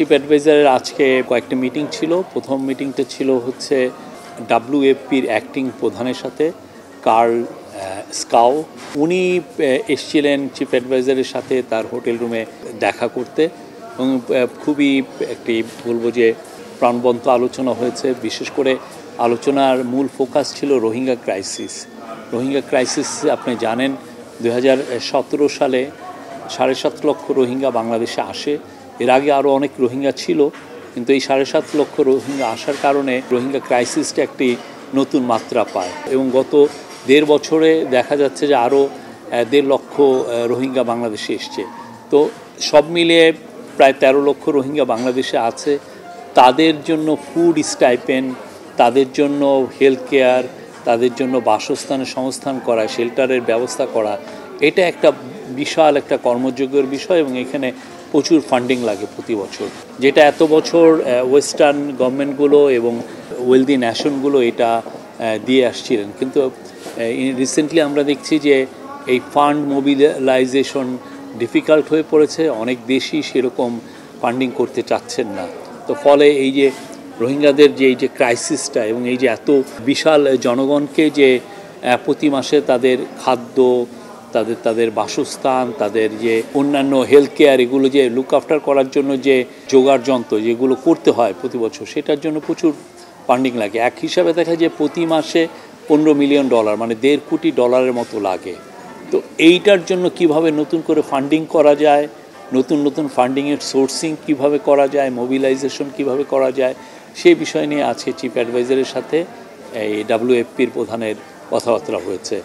Chief অ্যাডভাইজারের আজকে কয়েকটা meeting ছিল। প্রথম মিটিংটা ছিল হচ্ছে WFPর অ্যাক্টিং প্রধানের সাথে কার্ল স্কাও। উনি এসেছিলেন চিফ অ্যাডভাইজারের সাথে তার হোটেল রুমে দেখা করতে এবং খুবই একটি বলবো যে প্রাণবন্ত আলোচনা হয়েছে। বিশেষ করে আলোচনার মূল ফোকাস ছিল রোহিঙ্গা ক্রাইসিস। রোহিঙ্গা ক্রাইসিস আপনি জানেন 2017 সালে 7.5 লক্ষ রোহিঙ্গা বাংলাদেশে আসে। এর আগে আরও অনেক রোহিঙ্গা ছিল, কিন্তু এই 7.5 লক্ষ রোহিঙ্গা আসার কারণে রোহিঙ্গা ক্রাইসিসটা একটি নতুন মাত্রা পায় এবং গত 1.5 বছরে দেখা যাচ্ছে যে আরও 1.5 লক্ষ রোহিঙ্গা বাংলাদেশে এসছে। তো সব মিলিয়ে প্রায় 13 লক্ষ রোহিঙ্গা বাংলাদেশে আছে। তাদের জন্য ফুড স্টাইপেন্ড, তাদের জন্য হেলথ কেয়ার, তাদের জন্য বাসস্থানের সংস্থান করা, শেল্টারের ব্যবস্থা করা, এটা একটা বিশাল একটা কর্মযোগ্যের বিষয় এবং এখানে প্রচুর ফান্ডিং লাগে প্রতি বছর, যেটা এত বছর ওয়েস্টার্ন গভর্নমেন্টগুলো এবং ওয়েলদি ন্যাশনগুলো এটা দিয়ে আসছিলেন। কিন্তু রিসেন্টলি আমরা দেখছি যে এই ফান্ড মোবিলাইজেশন ডিফিকাল্ট হয়ে পড়েছে। অনেক দেশই সেরকম ফান্ডিং করতে চাচ্ছেন না। তো ফলে এই যে রোহিঙ্গাদের যে এই যে ক্রাইসিসটা এবং এই যে এত বিশাল জনগণকে যে প্রতি মাসে তাদের খাদ্য, তাদের বাসস্থান, তাদের যে অন্যান্য হেলথ কেয়ার, এগুলো যে লুক আফটার করার জন্য যে জোগাড় যন্ত্র যেগুলো করতে হয় প্রতি বছর, সেটার জন্য প্রচুর ফান্ডিং লাগে। এক হিসাবে দেখা যায় প্রতি মাসে $15 মিলিয়ন, মানে $1.5 কোটি মতো লাগে। তো এইটার জন্য কিভাবে নতুন করে ফান্ডিং করা যায়, নতুন ফান্ডিংয়ের সোর্সিং কিভাবে করা যায়, মোবিলাইজেশন কিভাবে করা যায়, সেই বিষয় নিয়ে আজকে চিফ অ্যাডভাইজারের সাথে এই WFPর প্রধানের কথাবার্তা হয়েছে।